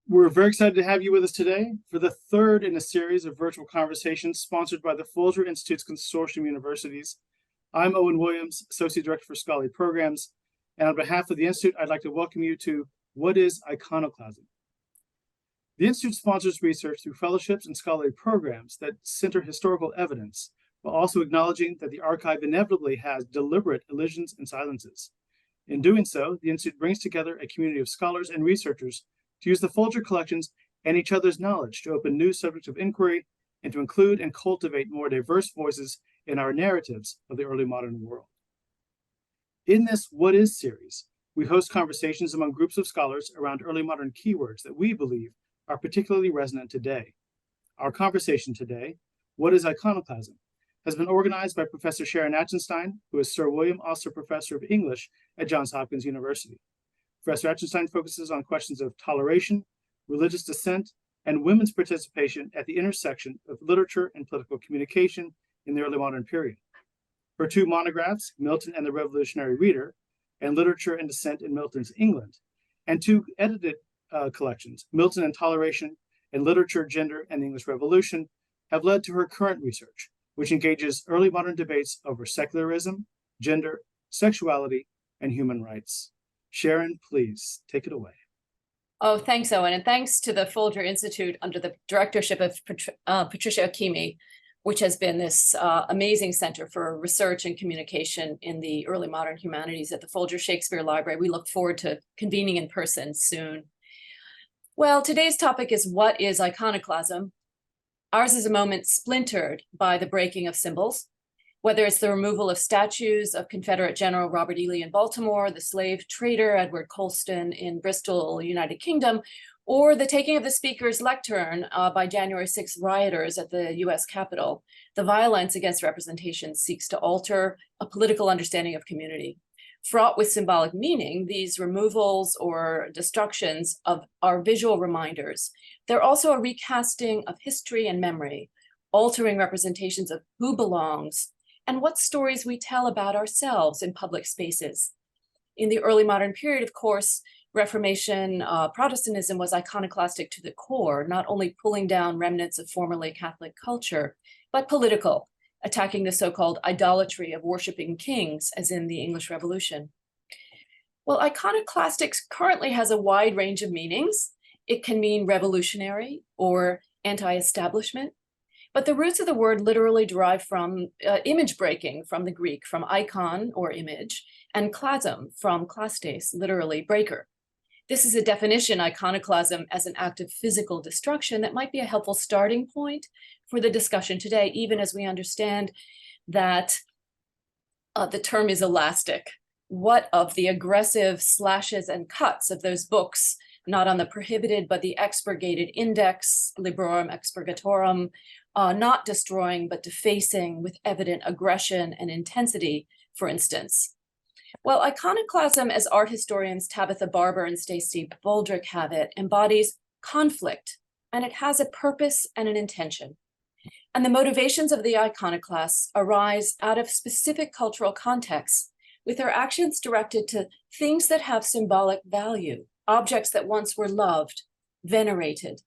We're very excited to have you with us today for the third in a series of virtual conversations sponsored by the Folger Institute's Consortium Universities. I'm Owen Williams, Associate Director for Scholarly Programs, and on behalf of the Institute, I'd like to welcome you to What is Iconoclasm? The Institute sponsors research through fellowships and scholarly programs that center historical evidence, while also acknowledging that the archive inevitably has deliberate elisions and silences. In doing so, the Institute brings together a community of scholars and researchers to use the Folger collections and each other's knowledge to open new subjects of inquiry and to include and cultivate more diverse voices in our narratives of the early modern world. In this What Is series, we host conversations among groups of scholars around early modern keywords that we believe are particularly resonant today. Our conversation today, What is Iconoclasm?, has been organized by Professor Sharon Achenstein, who is Sir William Osler Professor of English at Johns Hopkins University. Professor Achenstein focuses on questions of toleration, religious dissent, and women's participation at the intersection of literature and political communication in the early modern period. Her two monographs, Milton and the Revolutionary Reader, and Literature and Dissent in Milton's England, and two edited collections, Milton and Toleration and Literature, Gender, and the English Revolution, have led to her current research, which engages early modern debates over secularism, gender, sexuality, and human rights. Sharon, please take it away. Oh, thanks, Owen. And thanks to the Folger Institute under the directorship of Patricia Akimi, which has been this amazing center for research and communication in the early modern humanities at the Folger Shakespeare Library. We look forward to convening in person soon. Well, today's topic is what is iconoclasm? Ours is a moment splintered by the breaking of symbols, whether it's the removal of statues of Confederate General Robert E. Lee in Baltimore, the slave trader Edward Colston in Bristol, United Kingdom, or the taking of the Speaker's lectern by January 6th rioters at the US Capitol. The violence against representation seeks to alter a political understanding of community. Fraught with symbolic meaning, these removals or destructions are visual reminders. They're also a recasting of history and memory, altering representations of who belongs and what stories we tell about ourselves in public spaces. In the early modern period, of course, Reformation Protestantism was iconoclastic to the core, not only pulling down remnants of formerly Catholic culture, but political, attacking the so-called idolatry of worshiping kings, as in the English Revolution. Well, iconoclastics currently has a wide range of meanings. It can mean revolutionary or anti-establishment, but the roots of the word literally derive from image breaking, from the Greek, from icon or image, and klasm from klastes, literally breaker. This is a definition, iconoclasm, as an act of physical destruction that might be a helpful starting point for the discussion today, even as we understand that the term is elastic. What of the aggressive slashes and cuts of those books, not on the prohibited, but the expurgated index, librorum expurgatorum, not destroying, but defacing with evident aggression and intensity, for instance? Well, iconoclasm, as art historians Tabitha Barber and Stacey Baldrick have it, embodies conflict, and it has a purpose and an intention. And the motivations of the iconoclasts arise out of specific cultural contexts, with their actions directed to things that have symbolic value, objects that once were loved, venerated.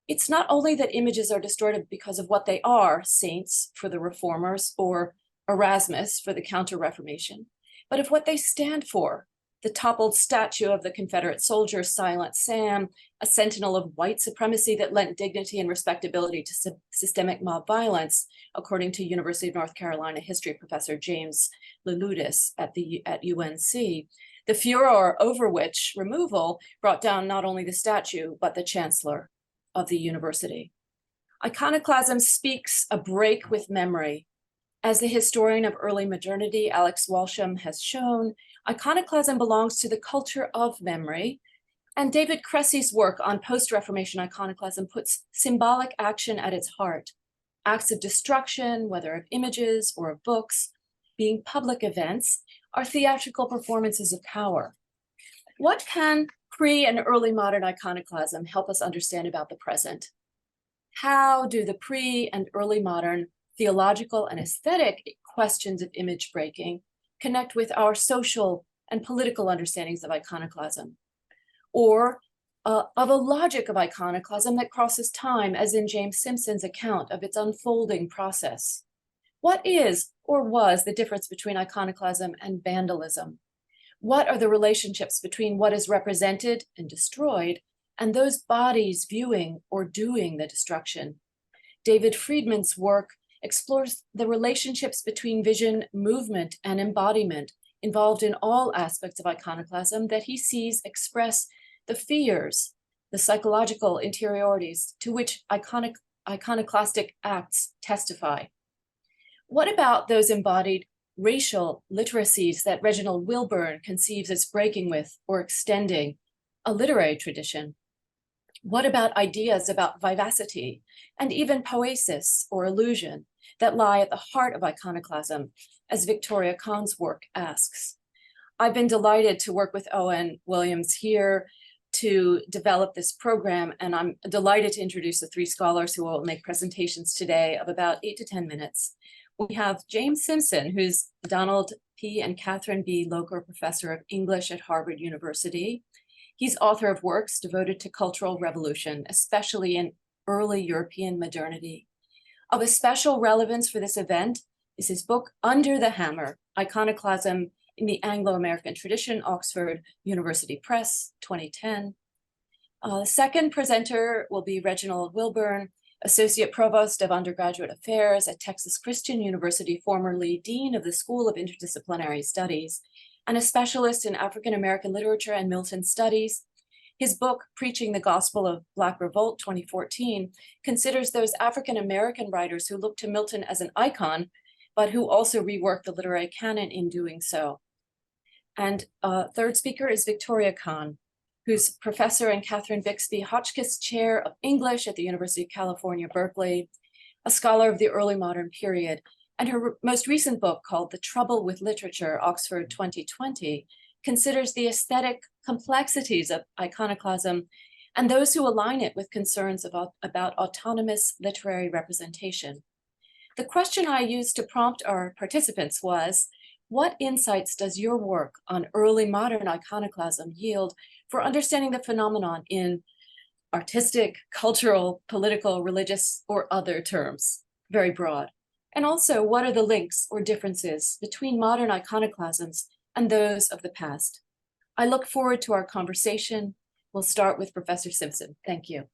It's not only that images are distorted because of what they are, saints for the reformers or Erasmus for the Counter-Reformation, but of what they stand for. The toppled statue of the Confederate soldier, Silent Sam, a sentinel of white supremacy that lent dignity and respectability to systemic mob violence, according to University of North Carolina history professor James Leludis at UNC. The furor over which removal brought down not only the statue, but the chancellor of the university. Iconoclasm speaks a break with memory. As the historian of early modernity, Alex Walsham, has shown, iconoclasm belongs to the culture of memory, and David Cressy's work on post-Reformation iconoclasm puts symbolic action at its heart. Acts of destruction, whether of images or of books, being public events, are theatrical performances of power. What can pre- and early modern iconoclasm help us understand about the present? How do the pre- and early modern theological and aesthetic questions of image breaking connect with our social and political understandings of iconoclasm? Or of a logic of iconoclasm that crosses time, as in James Simpson's account of its unfolding process. What is or was the difference between iconoclasm and vandalism? What are the relationships between what is represented and destroyed and those bodies viewing or doing the destruction? David Friedman's work explores the relationships between vision, movement, and embodiment involved in all aspects of iconoclasm that he sees express the fears, the psychological interiorities to which iconoclastic acts testify. What about those embodied racial literacies that Reginald Wilburn conceives as breaking with or extending a literary tradition? What about ideas about vivacity and even poesis or illusion that lie at the heart of iconoclasm, as Victoria Kahn's work asks? I've been delighted to work with Owen Williams here to develop this program, and I'm delighted to introduce the three scholars who will make presentations today of about 8 to 10 minutes. We have James Simpson, who's Donald P. and Catherine B. Locher Professor of English at Harvard University. He's author of works devoted to cultural revolution, especially in early European modernity. Of special relevance for this event is his book, Under the Hammer, Iconoclasm in the Anglo-American Tradition, Oxford University Press, 2010. The second presenter will be Reginald Wilburn, Associate Provost of Undergraduate Affairs at Texas Christian University, formerly Dean of the School of Interdisciplinary Studies, and a specialist in African American literature and Milton studies. His book, Preaching the Gospel of Black Revolt, 2014, considers those African American writers who look to Milton as an icon, but who also rework the literary canon in doing so. And third speaker is Victoria Kahn, who's professor in Catherine Bixby Hotchkiss Chair of English at the University of California, Berkeley, a scholar of the early modern period. And her most recent book, called The Trouble with Literature, Oxford 2020, considers the aesthetic complexities of iconoclasm and those who align it with concerns about autonomous literary representation. The question I used to prompt our participants was, what insights does your work on early modern iconoclasm yield for understanding the phenomenon in artistic, cultural, political, religious, or other terms? Very broad. And also, what are the links or differences between modern iconoclasms and those of the past? I look forward to our conversation. We'll start with Professor Simpson. Thank you.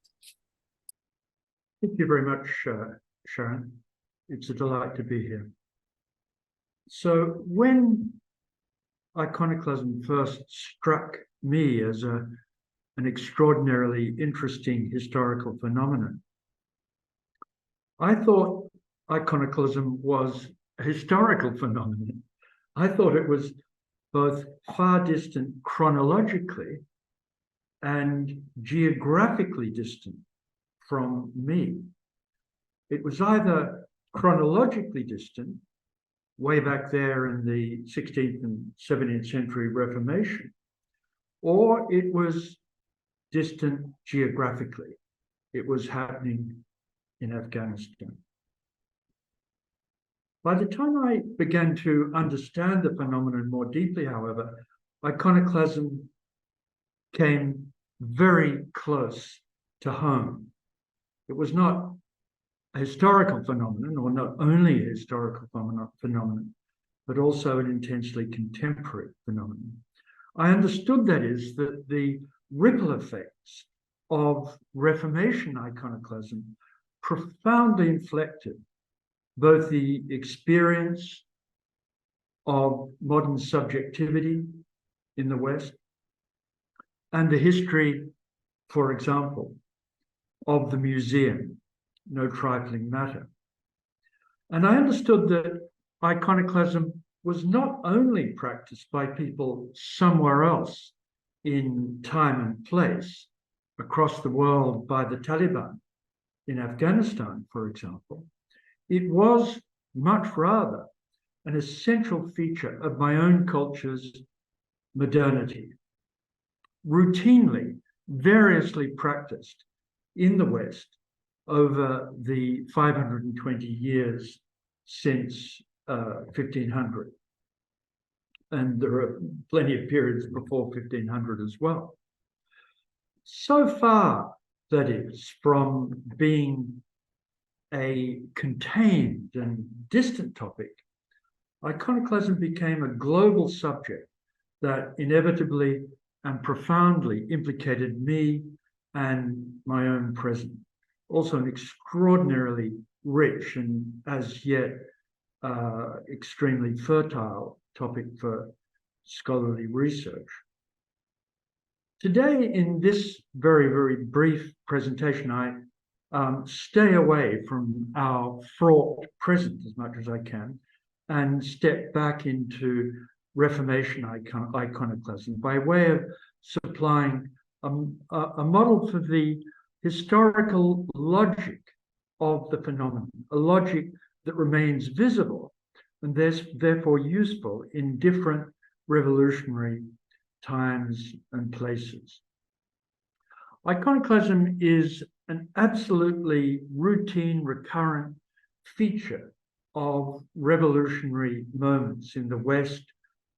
Thank you very much, Sharon. It's a delight to be here. So when iconoclasm first struck me as an extraordinarily interesting historical phenomenon, I thought iconoclasm was a historical phenomenon. I thought it was both far distant chronologically and geographically distant from me. It was either chronologically distant, way back there in the 16th and 17th century Reformation, or it was distant geographically. It was happening in Afghanistan. By the time I began to understand the phenomenon more deeply, however, iconoclasm came very close to home. It was not a historical phenomenon, or not only a historical phenomenon, but also an intensely contemporary phenomenon. I understood, that is, that the ripple effects of Reformation iconoclasm profoundly inflected both the experience of modern subjectivity in the West and the history, for example, of the museum, no trifling matter. And I understood that iconoclasm was not only practiced by people somewhere else in time and place, across the world by the Taliban in Afghanistan, for example. It was much rather an essential feature of my own culture's modernity, routinely, variously practiced in the West over the 520 years since 1500. And there are plenty of periods before 1500 as well. So far, that is, from being a contained and distant topic, iconoclasm became a global subject that inevitably and profoundly implicated me and my own present. Also an extraordinarily rich and as yet extremely fertile topic for scholarly research. Today, in this very, very brief presentation, I stay away from our fraught present as much as I can and step back into Reformation iconoclasm by way of supplying a model for the historical logic of the phenomenon, a logic that remains visible and therefore useful in different revolutionary times and places. Iconoclasm is an absolutely routine, recurrent feature of revolutionary moments in the West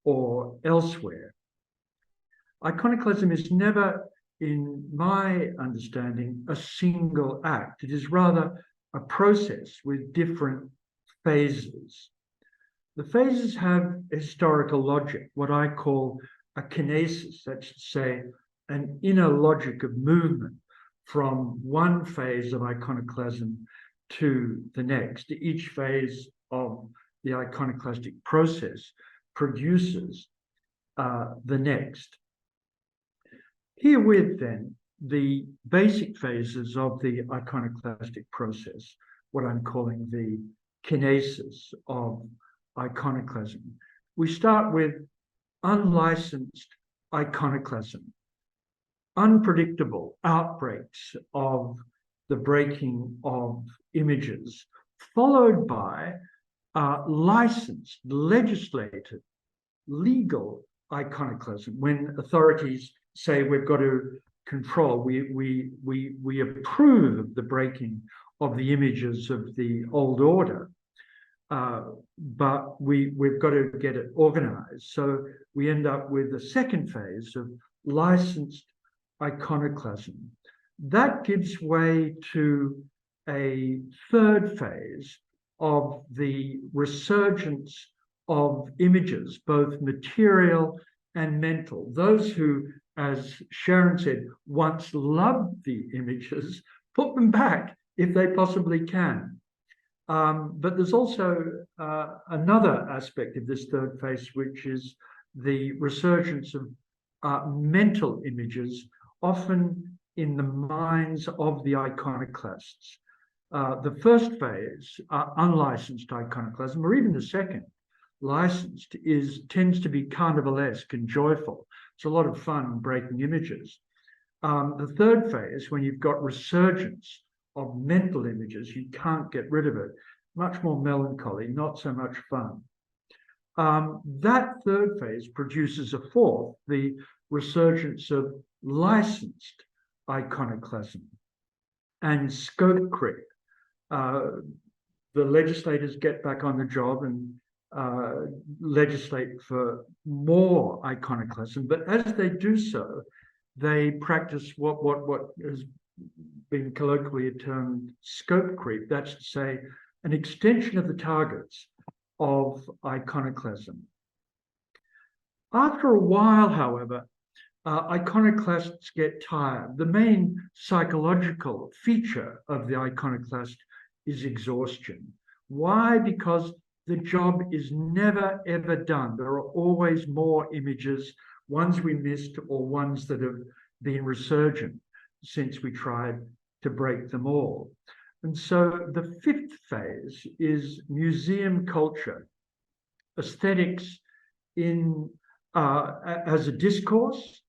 or elsewhere. Iconoclasm is never, in my understanding, a single act. It is rather a process with different phases. The phases have historical logic, what I call a kinesis, that's to say, an inner logic of movement from one phase of iconoclasm to the next. Each phase of the iconoclastic process produces the next. Herewith, then, the basic phases of the iconoclastic process, what I'm calling the kinesis of iconoclasm. We start with unlicensed iconoclasm, unpredictable outbreaks of the breaking of images, followed by licensed, legislated, legal iconoclasm, when authorities say we've got to control, we approve of the breaking of the images of the old order, but we've got to get it organized. So we end up with the second phase of licensed iconoclasm. That gives way to a third phase of the resurgence of images, both material and mental. Those who, as Sharon said, once loved the images, put them back if they possibly can. But there's also another aspect of this third phase, which is the resurgence of mental images, often in the minds of the iconoclasts. The first phase, unlicensed iconoclasm, or even the second, licensed, tends to be carnivalesque and joyful. It's a lot of fun breaking images. The third phase, when you've got resurgence of mental images, you can't get rid of it. Much more melancholy, not so much fun. That third phase produces a fourth, the resurgence of licensed iconoclasm and scope creep. The legislators get back on the job and legislate for more iconoclasm, but as they do so, they practice what has been colloquially termed scope creep. That's to say, an extension of the targets of iconoclasm. After a while, however, iconoclasts get tired. The main psychological feature of the iconoclast is exhaustion. Why? Because the job is never, ever done. There are always more images, ones we missed or ones that have been resurgent since we tried to break them all. And so the fifth phase is museum culture, aesthetics as a discourse,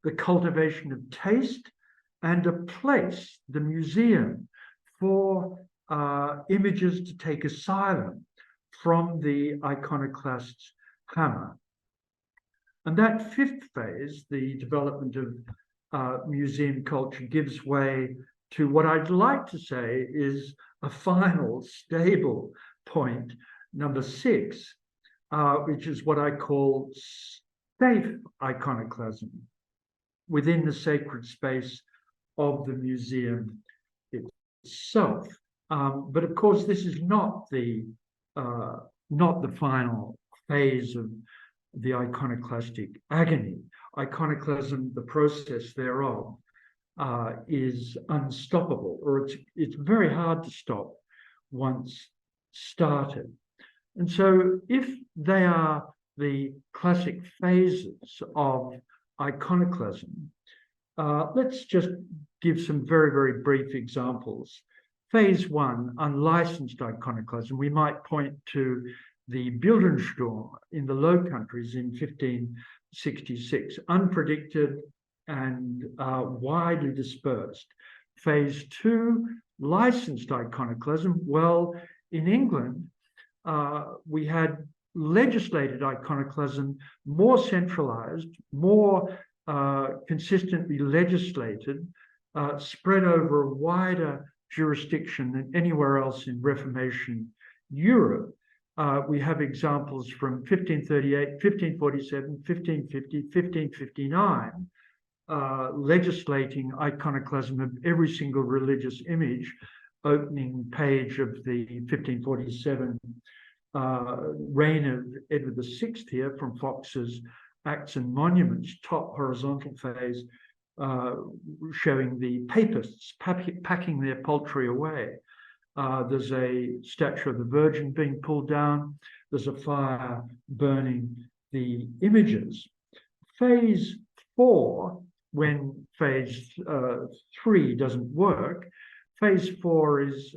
the cultivation of taste, and a place, the museum, for images to take asylum from the iconoclast's hammer. And that fifth phase, the development of museum culture, gives way to what I'd like to say is a final stable point, number 6, which is what I call safe iconoclasm within the sacred space of the museum itself. But of course, this is not the final phase of the iconoclastic agony. Iconoclasm, the process thereof, is unstoppable, or it's very hard to stop once started. And so if they are the classic phases of iconoclasm, let's just give some very, very brief examples. Phase one, unlicensed iconoclasm, we might point to the Bildungssturm in the Low Countries in 1566, unpredicted and widely dispersed. Phase two, licensed iconoclasm. Well, in England, we had legislated iconoclasm, more centralized, more consistently legislated, spread over a wider jurisdiction than anywhere else in Reformation Europe. We have examples from 1538, 1547, 1550, 1559, legislating iconoclasm of every single religious image. Opening page of the 1547 reign of Edward VI here from Fox's Acts and Monuments, top horizontal phase, showing the papists packing their poultry away. There's a statue of the Virgin being pulled down. There's a fire burning the images. Phase four, when phase three doesn't work, phase four is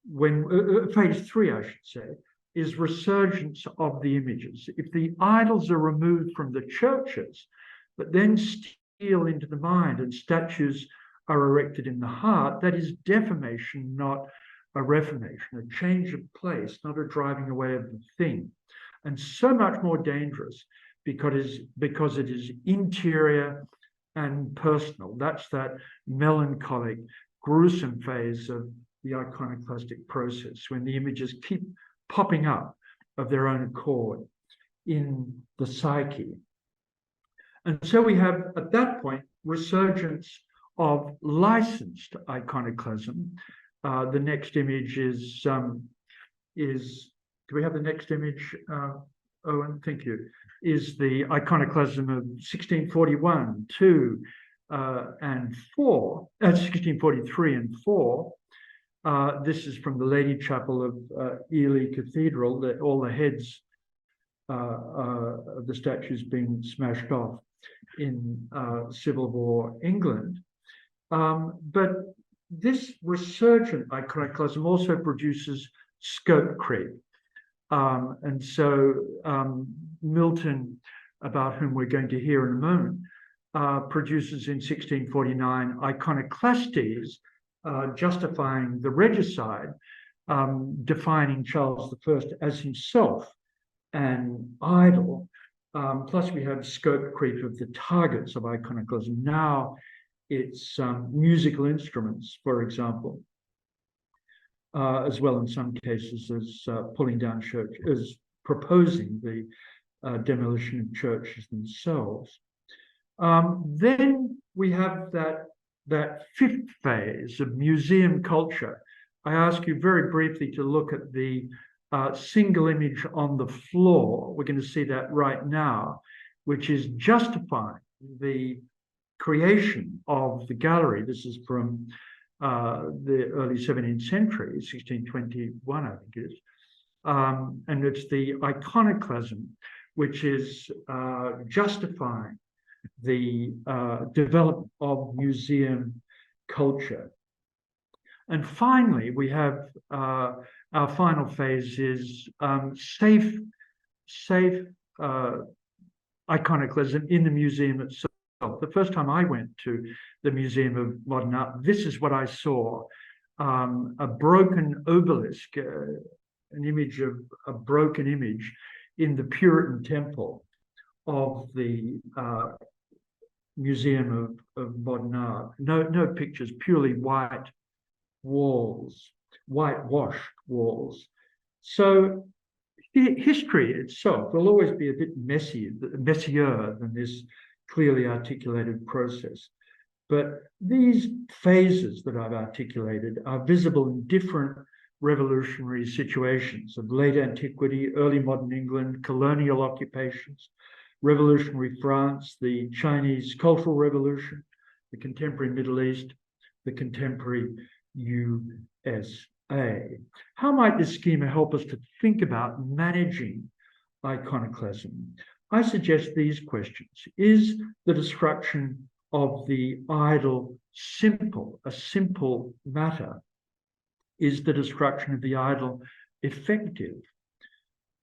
when phase three, I should say, is resurgence of the images. If the idols are removed from the churches, but then steal into the mind and statues are erected in the heart, that is defamation, not a reformation, a change of place, not a driving away of the thing. And so much more dangerous because it is interior and personal. That's that melancholic, gruesome phase of the iconoclastic process, when the images keep popping up of their own accord in the psyche. And so we have, at that point, resurgence of licensed iconoclasm. The next image is, do we have the next image, Owen? Thank you. Is the iconoclasm of 1641, 2, and 4, 1643 and 4. This is from the Lady Chapel of Ely Cathedral, that all the heads of the statues being smashed off in Civil War England. But this resurgent iconoclasm also produces scope creep. And so Milton, about whom we're going to hear in a moment, produces in 1649 Iconoclastes, justifying the regicide, defining Charles I as himself an idol. Plus we have scope creep of the targets of iconoclasm. Now it's musical instruments, for example, as well in some cases as pulling down church, as proposing the demolition of churches themselves. Then we have that fifth phase of museum culture. I ask you very briefly to look at the single image on the floor. We're going to see that right now, which is justifying the creation of the gallery. This is from the early 17th century, 1621, I think it is. And it's the iconoclasm, which is justifying the development of museum culture. And finally, we have our final phase is safe iconoclasm in the museum itself. The first time I went to the Museum of Modern Art, this is what I saw: a broken obelisk, an image of a broken image in the Puritan temple of the Museum of Modern Art. No pictures, purely white walls, whitewashed walls. So history itself will always be a bit messier than this clearly articulated process. But these phases that I've articulated are visible in different revolutionary situations of late antiquity, early modern England, colonial occupations, revolutionary France, the Chinese Cultural Revolution, the contemporary Middle East, the contemporary USA. How might this schema help us to think about managing iconoclasm? I suggest these questions. Is the destruction of the idol simple, a simple matter? Is the destruction of the idol effective?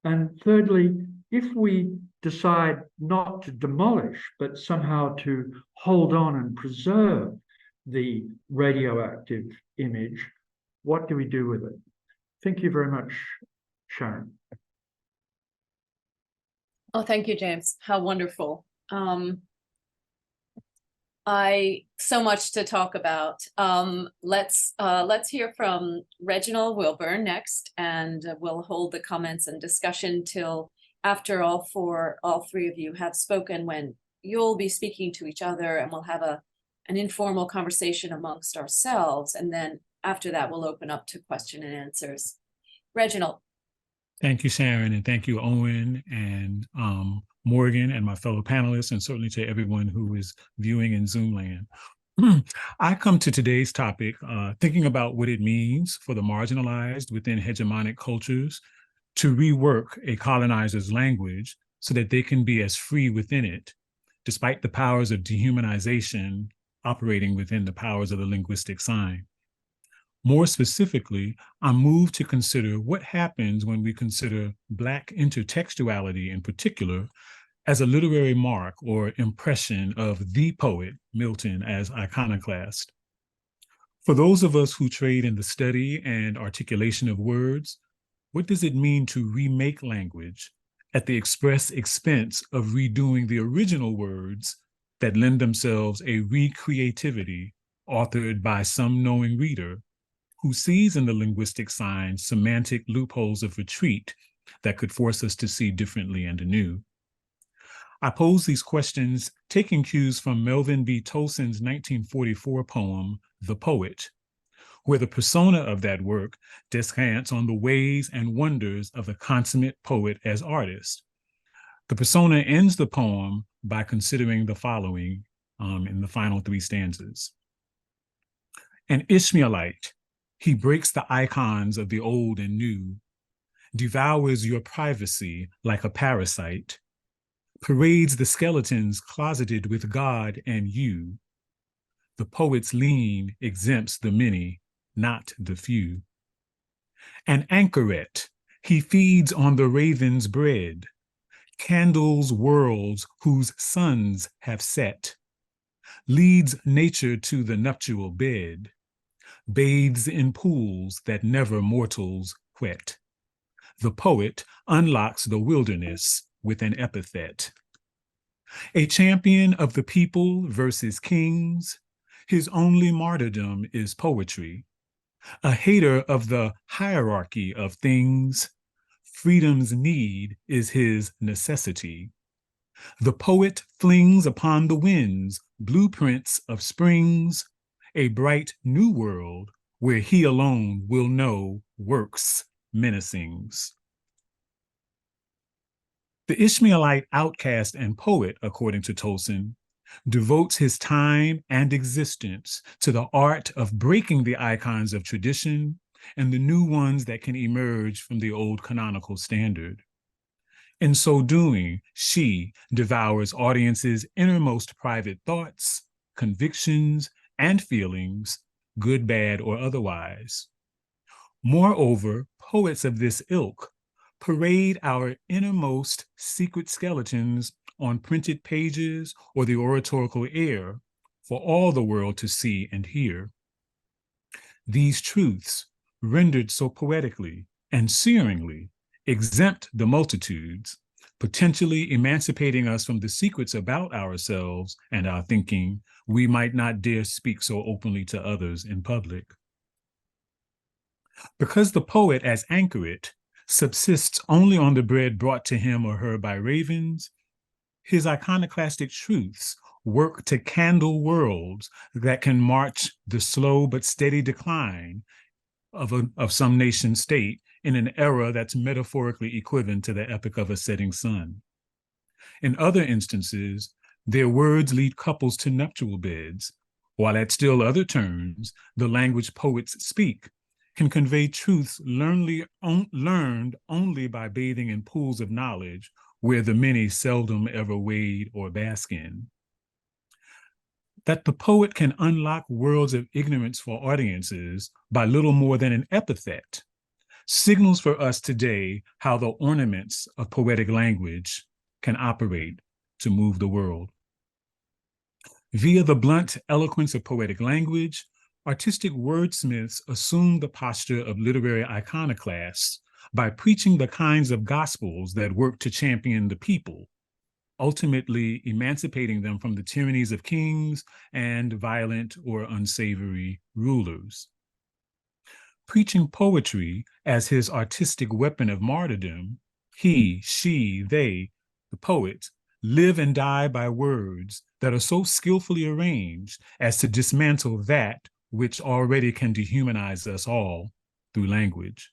And thirdly, if we decide not to demolish, but somehow to hold on and preserve the radioactive image, what do we do with it? Thank you very much, Sharon. Oh, thank you, James. How wonderful. So much to talk about. Let's hear from Reginald Wilburn next, and we'll hold the comments and discussion till after all three of you have spoken, when you'll be speaking to each other, and we'll have an informal conversation amongst ourselves. And then after that, we'll open up to question and answers. Reginald. Thank you, Sharon, and thank you, Owen and Morgan and my fellow panelists, and certainly to everyone who is viewing in Zoom land. I come to today's topic thinking about what it means for the marginalized within hegemonic cultures to rework a colonizer's language so that they can be as free within it, despite the powers of dehumanization operating within the powers of the linguistic sign. More specifically, I'm moved to consider what happens when we consider Black intertextuality in particular as a literary mark or impression of the poet, Milton, as iconoclast. For those of us who trade in the study and articulation of words, what does it mean to remake language at the express expense of redoing the original words that lend themselves a recreativity authored by some knowing reader who sees in the linguistic sign semantic loopholes of retreat that could force us to see differently and anew? I pose these questions taking cues from Melvin B. Tolson's 1944 poem, The Poet, where the persona of that work descants on the ways and wonders of the consummate poet as artist. The persona ends the poem by considering the following in the final three stanzas. An Ishmaelite, he breaks the icons of the old and new, devours your privacy like a parasite, parades the skeletons closeted with God and you. The poet's lean exempts the many, not the few. An anchoret, he feeds on the raven's bread, candles worlds whose suns have set, leads nature to the nuptial bed, bathes in pools that never mortals wet. The poet unlocks the wilderness with an epithet. A champion of the people versus kings, his only martyrdom is poetry. A hater of the hierarchy of things, freedom's need is his necessity. The poet flings upon the winds blueprints of springs, a bright new world where he alone will know work's menacings. The Ishmaelite outcast and poet, according to Tolson, devotes his time and existence to the art of breaking the icons of tradition and the new ones that can emerge from the old canonical standard. In so doing, she devours audiences' innermost private thoughts, convictions, and feelings, good, bad, or otherwise. Moreover, poets of this ilk parade our innermost secret skeletons on printed pages or the oratorical air for all the world to see and hear. These truths, rendered so poetically and searingly, exempt the multitudes, potentially emancipating us from the secrets about ourselves and our thinking we might not dare speak so openly to others in public. Because the poet, as anchoret, subsists only on the bread brought to him or her by ravens, his iconoclastic truths work to candle worlds that can march the slow but steady decline of some nation state in an era that's metaphorically equivalent to the epic of a setting sun. In other instances, their words lead couples to nuptial beds, while at still other turns, the language poets speak can convey truths learned only by bathing in pools of knowledge where the many seldom ever wade or bask in. That the poet can unlock worlds of ignorance for audiences by little more than an epithet signals for us today how the ornaments of poetic language can operate to move the world. Via the blunt eloquence of poetic language, artistic wordsmiths assume the posture of literary iconoclasts by preaching the kinds of gospels that work to champion the people, ultimately emancipating them from the tyrannies of kings and violent or unsavory rulers. Preaching poetry as his artistic weapon of martyrdom, he, she, they, the poet, live and die by words that are so skillfully arranged as to dismantle that which already can dehumanize us all through language.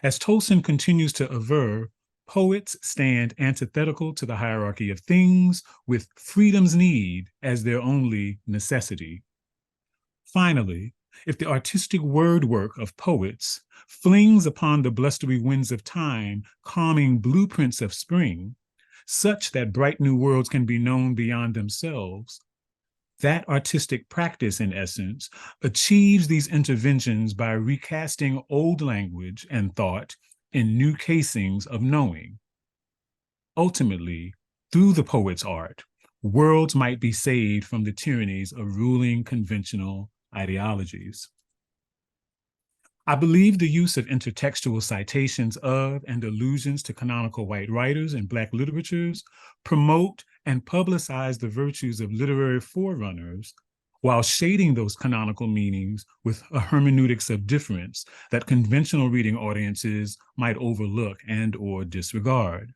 As Tolson continues to aver, poets stand antithetical to the hierarchy of things, with freedom's need as their only necessity. Finally, if the artistic word work of poets flings upon the blustery winds of time calming blueprints of spring, such that bright new worlds can be known beyond themselves, that artistic practice, in essence, achieves these interventions by recasting old language and thought in new casings of knowing. Ultimately, through the poet's art, worlds might be saved from the tyrannies of ruling conventional ideologies. I believe the use of intertextual citations of and allusions to canonical white writers and Black literatures promote and publicize the virtues of literary forerunners while shading those canonical meanings with a hermeneutics of difference that conventional reading audiences might overlook and or disregard.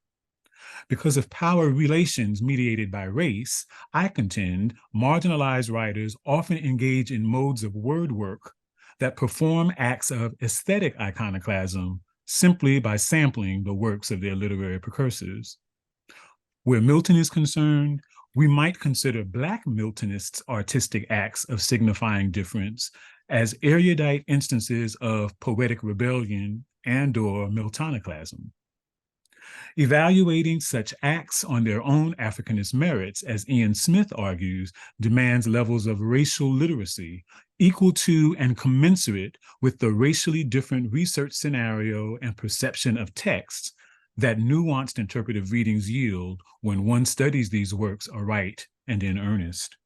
Because of power relations mediated by race, I contend marginalized writers often engage in modes of word work that perform acts of aesthetic iconoclasm simply by sampling the works of their literary precursors. Where Milton is concerned, we might consider Black Miltonists' artistic acts of signifying difference as erudite instances of poetic rebellion and or Miltonoclasm. Evaluating such acts on their own Africanist merits, as Ian Smith argues, demands levels of racial literacy equal to and commensurate with the racially different research scenario and perception of texts that nuanced interpretive readings yield when one studies these works aright and in earnest.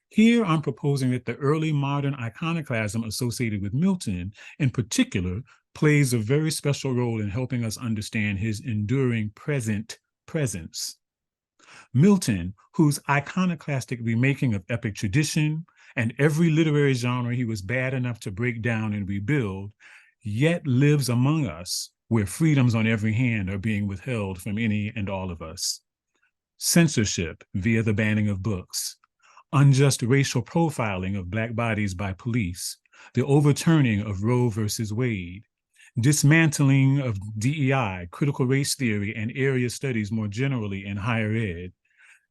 Here, I'm proposing that the early modern iconoclasm associated with Milton, in particular, plays a very special role in helping us understand his enduring present presence. Milton, whose iconoclastic remaking of epic tradition and every literary genre he was bad enough to break down and rebuild, yet lives among us where freedoms on every hand are being withheld from any and all of us. Censorship via the banning of books, unjust racial profiling of Black bodies by police, the overturning of Roe versus Wade, dismantling of DEI, critical race theory, and area studies more generally in higher ed.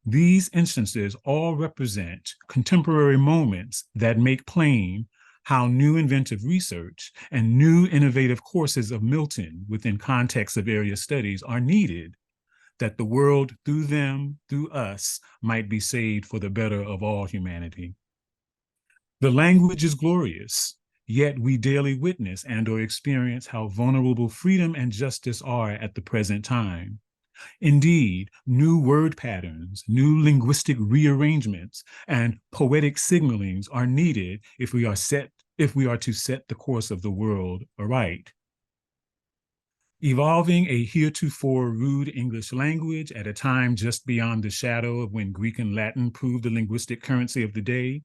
These instances all represent contemporary moments that make plain how new inventive research and new innovative courses of Milton within contexts of area studies are needed, that the world through them, through us, might be saved for the better of all humanity. The language is glorious, yet we daily witness and or experience how vulnerable freedom and justice are at the present time. Indeed, new word patterns, new linguistic rearrangements, and poetic signalings are needed if we are to set the course of the world aright. Evolving a heretofore rude English language at a time just beyond the shadow of when Greek and Latin proved the linguistic currency of the day,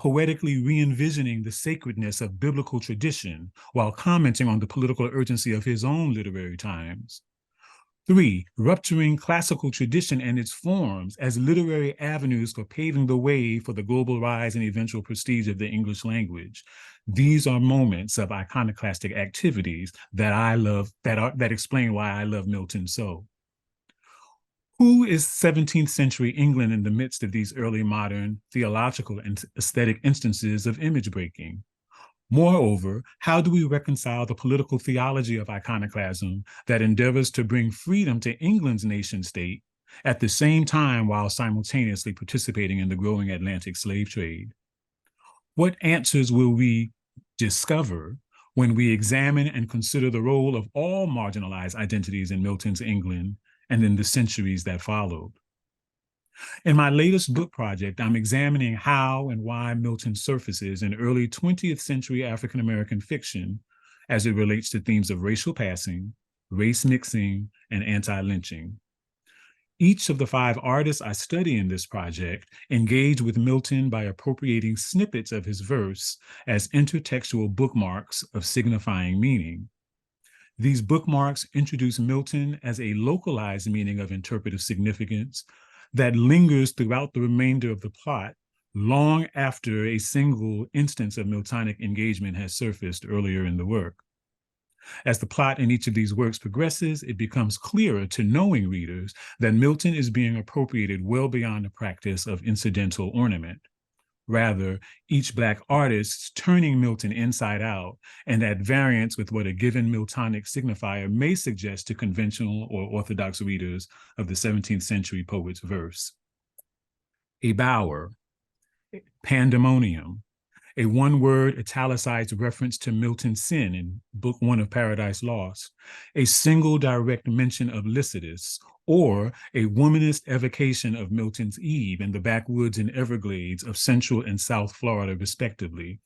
poetically re-envisioning the sacredness of biblical tradition while commenting on the political urgency of his own literary times, 3, rupturing classical tradition and its forms as literary avenues for paving the way for the global rise and eventual prestige of the English language. These are moments of iconoclastic activities that I love, that explain why I love Milton so. Who is 17th century England in the midst of these early modern theological and aesthetic instances of image breaking? Moreover, how do we reconcile the political theology of iconoclasm that endeavors to bring freedom to England's nation state at the same time while simultaneously participating in the growing Atlantic slave trade? What answers will we discover when we examine and consider the role of all marginalized identities in Milton's England and in the centuries that followed? In my latest book project, I'm examining how and why Milton surfaces in early 20th century African-American fiction as it relates to themes of racial passing, race mixing, and anti-lynching. Each of the 5 artists I study in this project engage with Milton by appropriating snippets of his verse as intertextual bookmarks of signifying meaning. These bookmarks introduce Milton as a localized meaning of interpretive significance that lingers throughout the remainder of the plot, long after a single instance of Miltonic engagement has surfaced earlier in the work. As the plot in each of these works progresses, it becomes clearer to knowing readers that Milton is being appropriated well beyond the practice of incidental ornament. Rather, each Black artist turning Milton inside out and at variance with what a given Miltonic signifier may suggest to conventional or orthodox readers of the 17th century poet's verse. A bower, pandemonium, a one-word italicized reference to Milton's sin in Book 1 of Paradise Lost, a single direct mention of Lycidas, or a womanist evocation of Milton's Eve in the backwoods and Everglades of Central and South Florida, respectively.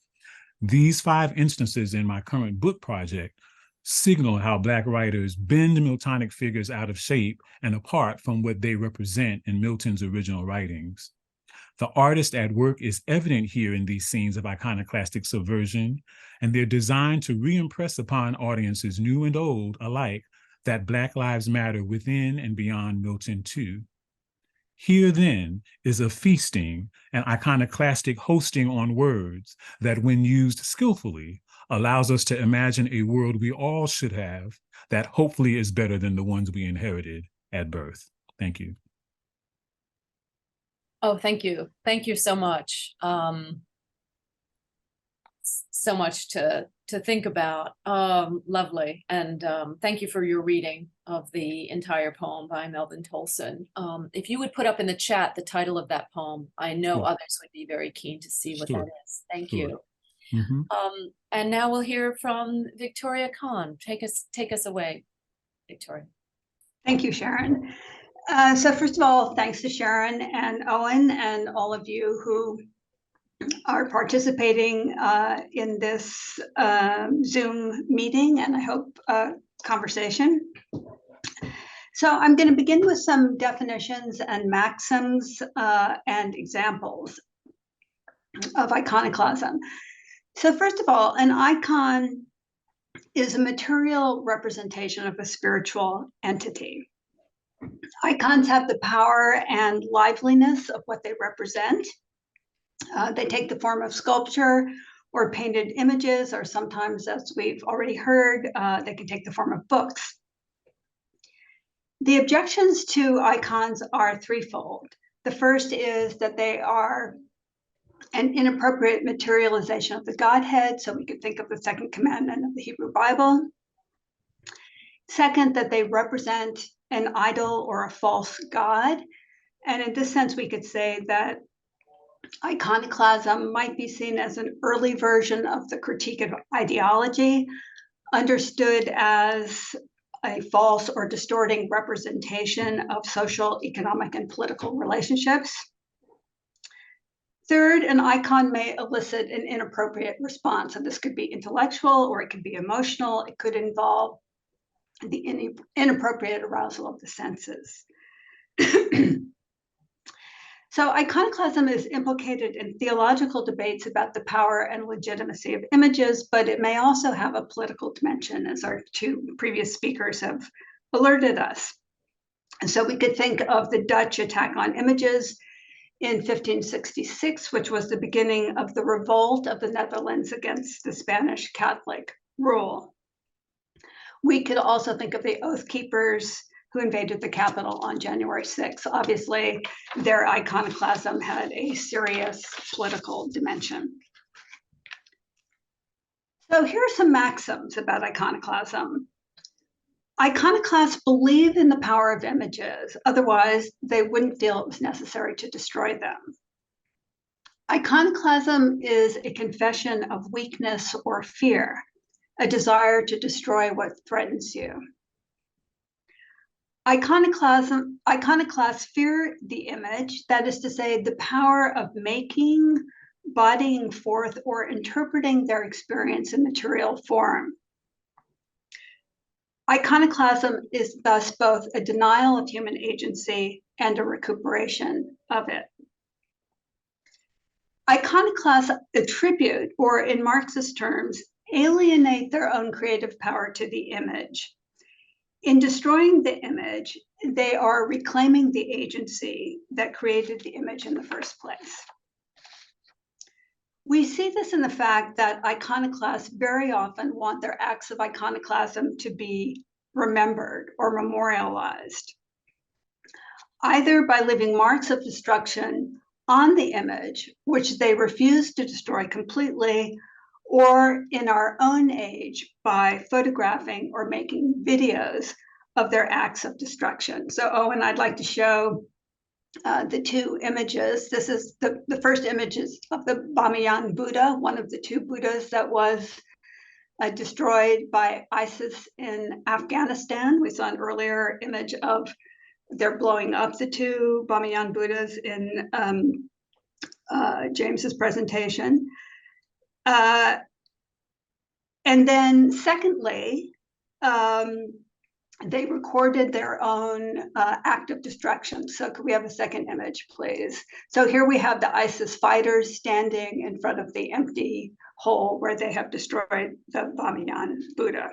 These 5 instances in my current book project signal how Black writers bend Miltonic figures out of shape and apart from what they represent in Milton's original writings. The artist at work is evident here in these scenes of iconoclastic subversion, and they're designed to re-impress upon audiences new and old alike that Black lives matter within and beyond Milton too. Here then is a feasting and iconoclastic hosting on words that, when used skillfully, allows us to imagine a world we all should have that hopefully is better than the ones we inherited at birth. Thank you. Oh, thank you. Thank you so much. So much to think about. Lovely. And thank you for your reading of the entire poem by Melvin Tolson. If you would put up in the chat the title of that poem, I know Sure. others would be very keen to see what Sure. that is. Thank Sure. you. Mm-hmm. And now we'll hear from Victoria Kahn. Take us away, Victoria. Thank you, Sharon. So first of all, thanks to Sharon and Owen and all of you who are participating in this Zoom meeting, and I hope conversation. So I'm going to begin with some definitions and maxims and examples of iconoclasm. So first of all, an icon is a material representation of a spiritual entity. Icons have the power and liveliness of what they represent. They take the form of sculpture or painted images, or sometimes, as we've already heard, they can take the form of books. The objections to icons are threefold. The first is that they are an inappropriate materialization of the Godhead, so we could think of the second commandment of the Hebrew Bible. Second, that they represent an idol or a false god. And in this sense, we could say that iconoclasm might be seen as an early version of the critique of ideology, understood as a false or distorting representation of social, economic, and political relationships. Third, an icon may elicit an inappropriate response. And this could be intellectual or it could be emotional. It could involve the inappropriate arousal of the senses. So iconoclasm is implicated in theological debates about the power and legitimacy of images, but it may also have a political dimension, as our 2 previous speakers have alerted us. And so we could think of the Dutch attack on images in 1566, which was the beginning of the revolt of the Netherlands against the Spanish Catholic rule. We could also think of the Oath Keepers who invaded the capital on January 6th. Obviously, their iconoclasm had a serious political dimension. So here are some maxims about iconoclasm. Iconoclasts believe in the power of images, otherwise they wouldn't feel it was necessary to destroy them. Iconoclasm is a confession of weakness or fear, a desire to destroy what threatens you. Iconoclasts fear the image, that is to say, the power of making, bodying forth, or interpreting their experience in material form. Iconoclasm is thus both a denial of human agency and a recuperation of it. Iconoclasts attribute, or in Marxist terms, alienate their own creative power to the image. In destroying the image, they are reclaiming the agency that created the image in the first place. We see this in the fact that iconoclasts very often want their acts of iconoclasm to be remembered or memorialized, either by leaving marks of destruction on the image, which they refuse to destroy completely, or in our own age by photographing or making videos of their acts of destruction. So Owen, I'd like to show the two images. This is the first images of the Bamiyan Buddha, one of the two Buddhas that was destroyed by ISIS in Afghanistan. We saw an earlier image of they're blowing up the two Bamiyan Buddhas in James's presentation. And then secondly, they recorded their own act of destruction. So could we have a second image, please? So here we have the ISIS fighters standing in front of the empty hole where they have destroyed the Bamiyan Buddha.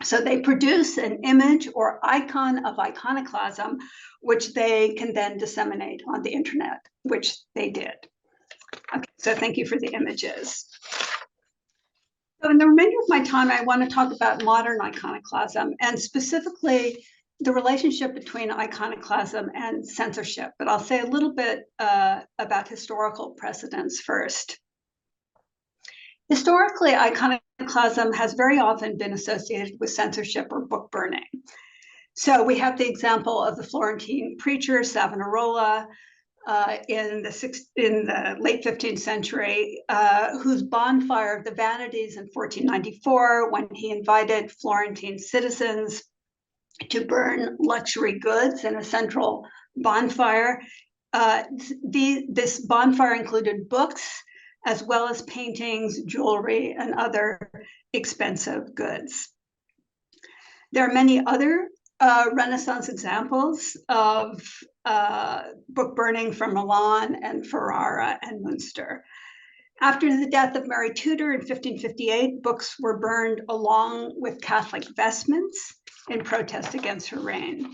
So they produce an image or icon of iconoclasm, which they can then disseminate on the internet, which they did. Okay, so thank you for the images. So in the remainder of my time, I want to talk about modern iconoclasm and specifically the relationship between iconoclasm and censorship. But I'll say a little bit about historical precedents first. Historically, iconoclasm has very often been associated with censorship or book burning. So we have the example of the Florentine preacher Savonarola in the late 15th century, whose bonfire of the vanities in 1494, when he invited Florentine citizens to burn luxury goods in a central bonfire. This bonfire included books, as well as paintings, jewelry, and other expensive goods. There are many other Renaissance examples of book burning from Milan and Ferrara and Münster. After the death of Mary Tudor in 1558, books were burned along with Catholic vestments in protest against her reign.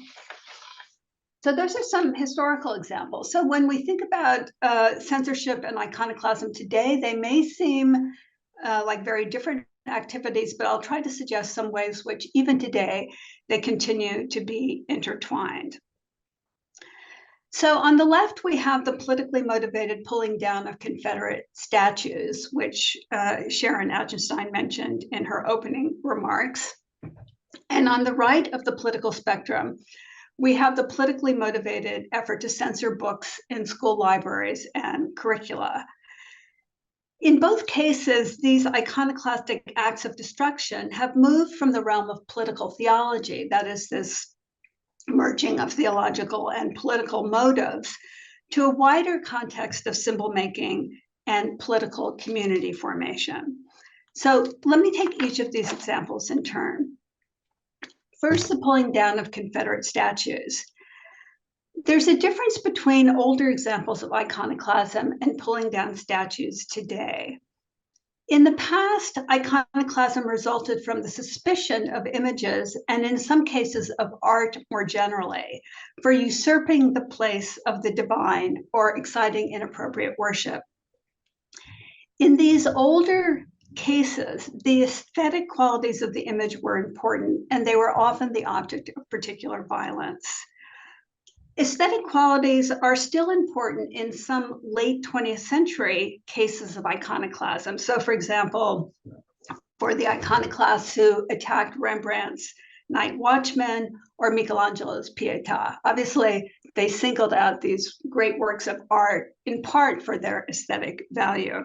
So those are some historical examples. So when we think about censorship and iconoclasm today, they may seem like very different activities, but I'll try to suggest some ways which even today, they continue to be intertwined. So on the left, we have the politically motivated pulling down of Confederate statues, which Sharon Achenstein mentioned in her opening remarks. And on the right of the political spectrum, we have the politically motivated effort to censor books in school libraries and curricula. In both cases, these iconoclastic acts of destruction have moved from the realm of political theology, that is this merging of theological and political motives, to a wider context of symbol making and political community formation. So let me take each of these examples in turn. First, the pulling down of Confederate statues. There's a difference between older examples of iconoclasm and pulling down statues today. In the past, iconoclasm resulted from the suspicion of images, and in some cases of art more generally, for usurping the place of the divine or exciting inappropriate worship. In these older cases, the aesthetic qualities of the image were important, and they were often the object of particular violence. Aesthetic qualities are still important in some late 20th century cases of iconoclasm. So, for example, for the iconoclasts who attacked Rembrandt's Night Watchman or Michelangelo's Pietà. Obviously, they singled out these great works of art in part for their aesthetic value.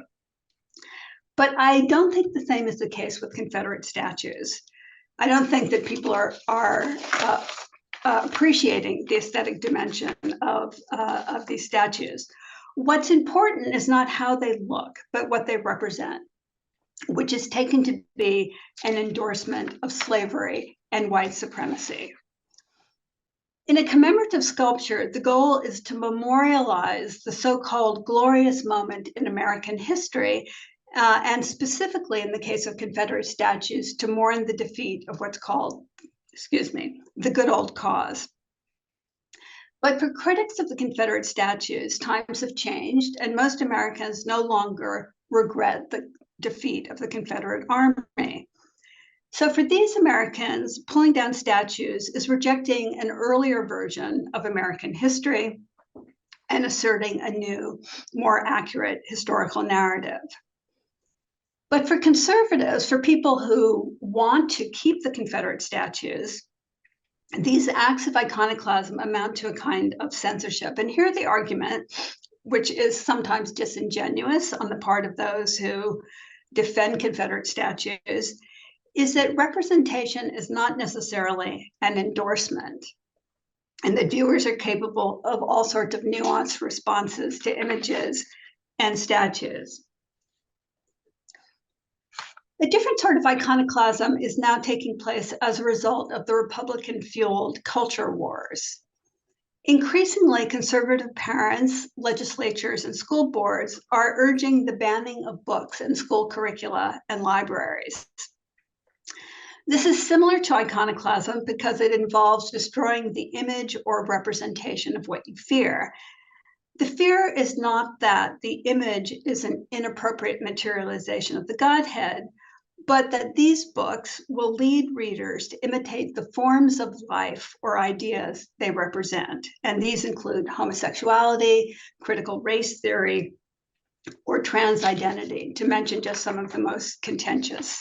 But I don't think the same is the case with Confederate statues. I don't think that people are appreciating the aesthetic dimension of these statues. What's important is not how they look, but what they represent, which is taken to be an endorsement of slavery and white supremacy. In a commemorative sculpture, the goal is to memorialize the so-called glorious moment in American history, and specifically in the case of Confederate statues, to mourn the defeat of what's called, the good old cause. But for critics of the Confederate statues, times have changed, and most Americans no longer regret the defeat of the Confederate Army. So for these Americans, pulling down statues is rejecting an earlier version of American history and asserting a new, more accurate historical narrative. But for conservatives, for people who want to keep the Confederate statues, these acts of iconoclasm amount to a kind of censorship. And here the argument, which is sometimes disingenuous on the part of those who defend Confederate statues, is that representation is not necessarily an endorsement, and that viewers are capable of all sorts of nuanced responses to images and statues. A different sort of iconoclasm is now taking place as a result of the Republican-fueled culture wars. Increasingly, conservative parents, legislatures, and school boards are urging the banning of books in school curricula and libraries. This is similar to iconoclasm because it involves destroying the image or representation of what you fear. The fear is not that the image is an inappropriate materialization of the Godhead, but that these books will lead readers to imitate the forms of life or ideas they represent. And these include homosexuality, critical race theory, or trans identity, to mention just some of the most contentious.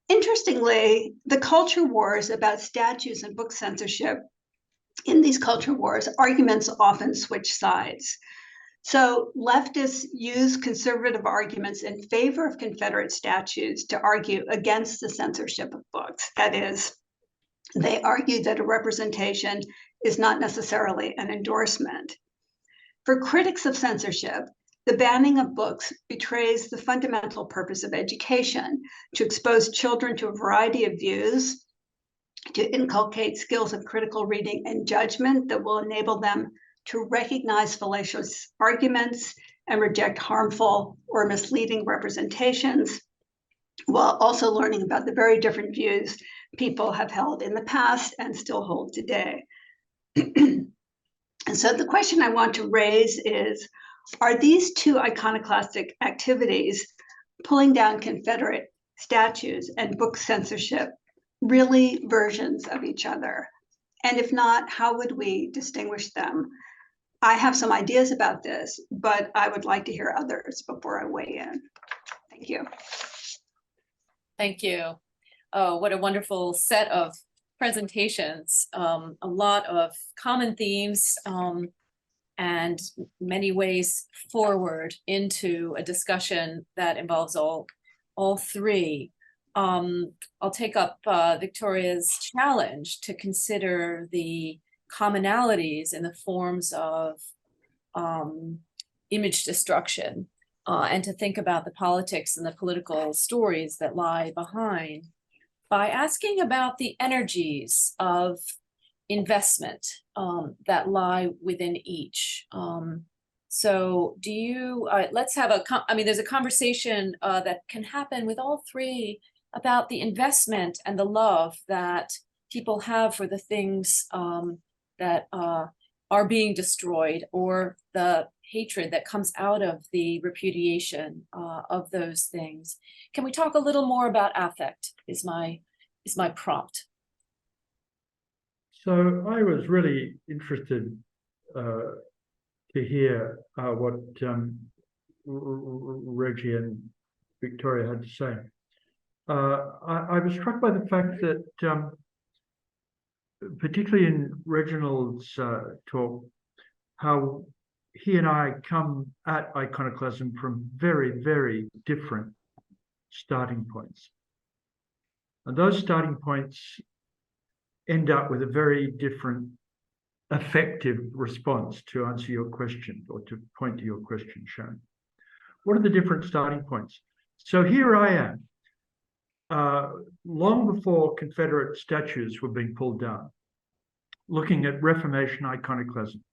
Interestingly, the culture wars about statues and book censorship, in these culture wars, arguments often switch sides. So leftists use conservative arguments in favor of Confederate statues to argue against the censorship of books. That is, they argue that a representation is not necessarily an endorsement. For critics of censorship, the banning of books betrays the fundamental purpose of education, to expose children to a variety of views, to inculcate skills of critical reading and judgment that will enable them to recognize fallacious arguments and reject harmful or misleading representations, while also learning about the very different views people have held in the past and still hold today. And so the question I want to raise is, are these two iconoclastic activities, pulling down Confederate statues and book censorship, really versions of each other? And if not, how would we distinguish them? I have some ideas about this, but I would like to hear others before I weigh in. Thank you. Thank you. Oh, what a wonderful set of presentations. A lot of common themes and many ways forward into a discussion that involves all three. I'll take up Victoria's challenge to consider the commonalities in the forms of image destruction, and to think about the politics and the political stories that lie behind, by asking about the energies of investment that lie within each. So do you, let's have I mean, there's a conversation that can happen with all three about the investment and the love that people have for the things that are being destroyed, or the hatred that comes out of the repudiation of those things. Can we talk a little more about affect is my prompt. So I was really interested to hear what Reggie and Victoria had to say. I was struck by the fact that, particularly in Reginald's talk, how he and I come at iconoclasm from very, very different starting points. And those starting points end up with a very different effective response, to answer your question, or to point to your question, Sharon. What are the different starting points? So here I am, long before Confederate statues were being pulled down, looking at Reformation iconoclasm.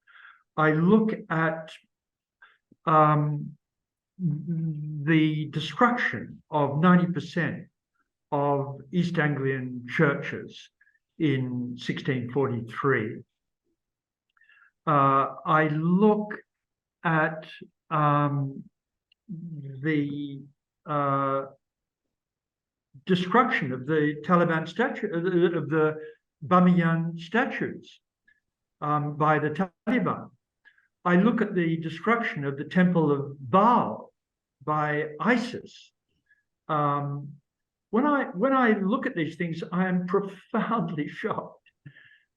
I look at the destruction of 90% of East Anglian churches in 1643. I look at the destruction of the Taliban statue, of the Bamiyan statues by the Taliban. I look at the destruction of the Temple of Baal by ISIS. When I look at these things, I am profoundly shocked.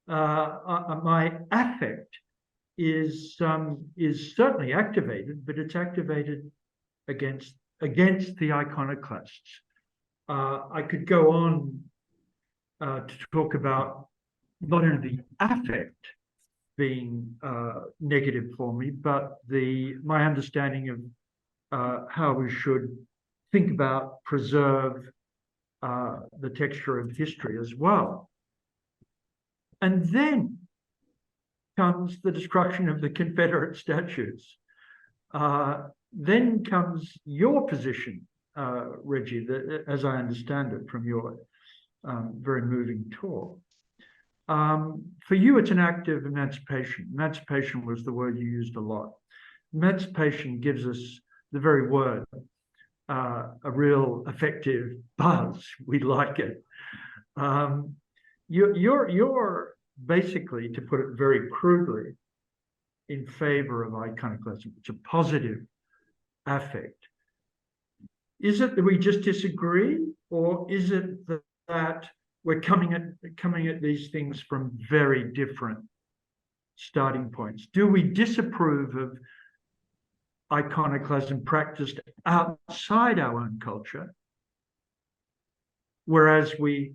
My affect is certainly activated, but it's activated against the iconoclasts. I could go on to talk about not only the affect being negative for me, but my understanding of how we should think about, preserve the texture of history as well. And then comes the destruction of the Confederate statues. Then comes your position, Reggie, as I understand it from your very moving talk. For you, it's an act of emancipation. Emancipation was the word you used a lot. Emancipation gives us the very word, a real effective buzz. We like it. You're basically, to put it very crudely, in favor of iconoclasm. It's a positive affect. Is it that we just disagree, or is it that we're coming at these things from very different starting points? Do we disapprove of iconoclasm practiced outside our own culture, whereas we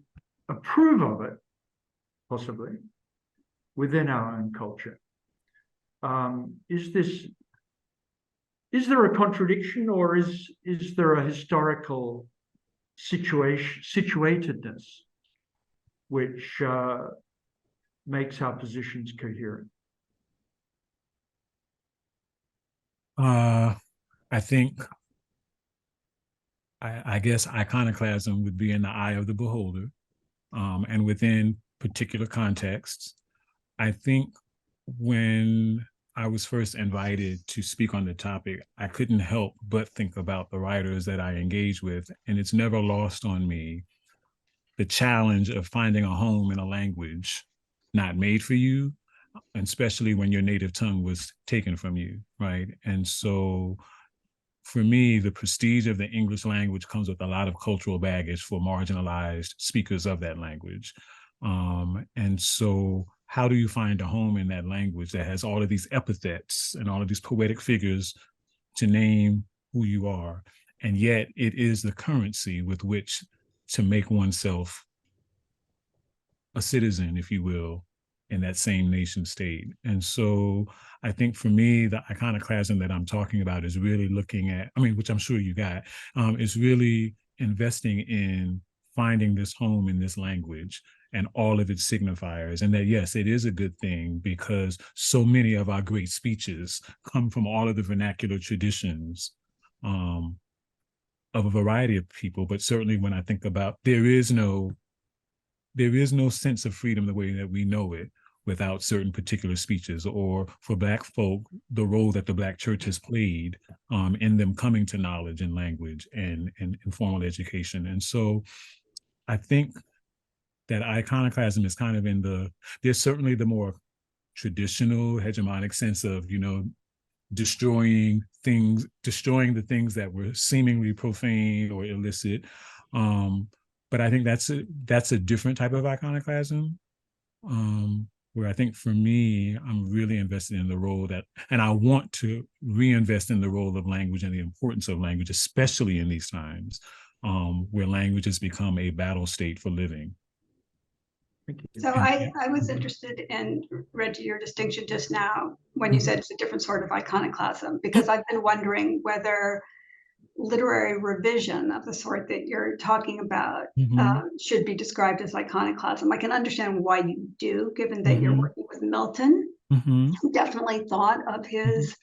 approve of it, possibly, within our own culture? Is there a contradiction, or is there a historical situatedness which makes our positions coherent? I think, I guess iconoclasm would be in the eye of the beholder, and within particular contexts. I think when I was first invited to speak on the topic, I couldn't help but think about the writers that I engage with, and it's never lost on me the challenge of finding a home in a language not made for you, and especially when your native tongue was taken from you, right? And so for me, the prestige of the English language comes with a lot of cultural baggage for marginalized speakers of that language. And so how do you find a home in that language that has all of these epithets and all of these poetic figures to name who you are? And yet it is the currency with which to make oneself a citizen, if you will, in that same nation state. And so I think for me, the iconoclasm that I'm talking about is really looking at, I mean, which I'm sure you got, is really investing in finding this home in this language and all of its signifiers. And that, yes, it is a good thing because so many of our great speeches come from all of the vernacular traditions of a variety of people. But certainly when I think about, there is no sense of freedom the way that we know it without certain particular speeches, or for Black folk, the role that the Black church has played in them coming to knowledge and language and formal education. And so I think that iconoclasm is kind of there's certainly the more traditional hegemonic sense of, destroying the things that were seemingly profane or illicit. But I think that's a different type of iconoclasm, where I think for me, I'm really invested in the role and I want to reinvest in the role of language and the importance of language, especially in these times where language has become a battle state for living. So I was interested in, Reggie, your distinction just now when you said it's a different sort of iconoclasm, because I've been wondering whether literary revision of the sort that you're talking about should be described as iconoclasm. I can understand why you do, given that you're working with Milton, who definitely thought of his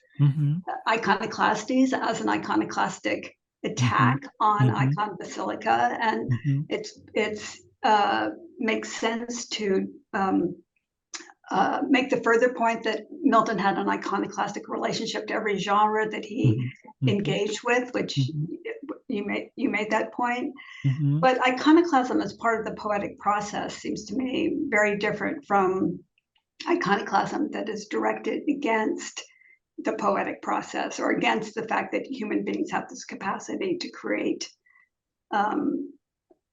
iconoclasties as an iconoclastic attack on Icon Basilica, and it's makes sense to make the further point that Milton had an iconoclastic relationship to every genre that he engaged with, which you made that point. But iconoclasm as part of the poetic process seems to me very different from iconoclasm that is directed against the poetic process or against the fact that human beings have this capacity to create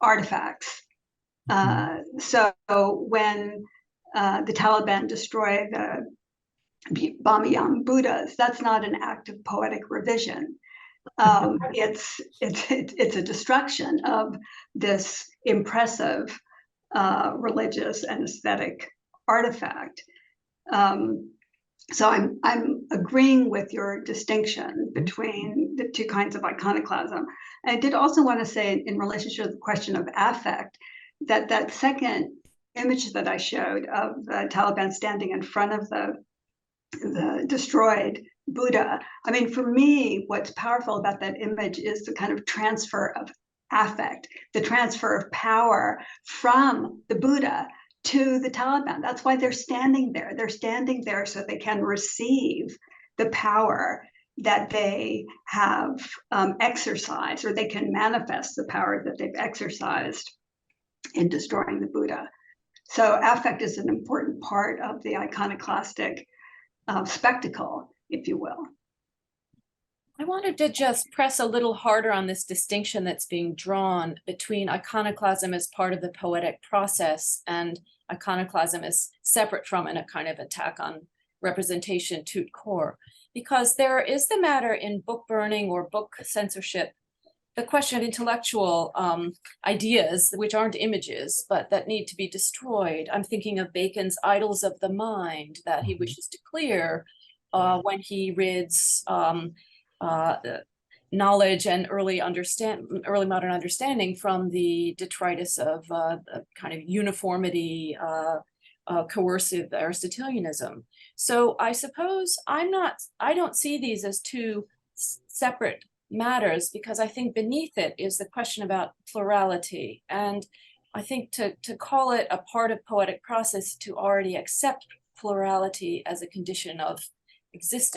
artifacts. So when the Taliban destroy the Bamiyan Buddhas, that's not an act of poetic revision. It's a destruction of this impressive religious and aesthetic artifact. So I'm agreeing with your distinction between the two kinds of iconoclasm. And I did also want to say, in relationship to the question of affect, that second image that I showed of the Taliban standing in front of the destroyed Buddha. I mean, for me, what's powerful about that image is the kind of transfer of affect, the transfer of power from the Buddha to the Taliban. That's why they're standing there. They're standing there so they can receive the power that they have exercised, or they can manifest the power that they've exercised in destroying the Buddha. So affect is an important part of the iconoclastic spectacle, if you will. I wanted to just press a little harder on this distinction that's being drawn between iconoclasm as part of the poetic process and iconoclasm as separate from and a kind of attack on representation tout court. Because there is the matter in book burning or book censorship, the question of intellectual ideas, which aren't images, but that need to be destroyed. I'm thinking of Bacon's Idols of the Mind that he wishes to clear when he rids knowledge and early modern understanding from the detritus of kind of uniformity, coercive Aristotelianism. So I suppose I don't see these as two separate matters, because I think beneath it is the question about plurality. And I think to call it a part of poetic process to already accept plurality as a condition of existence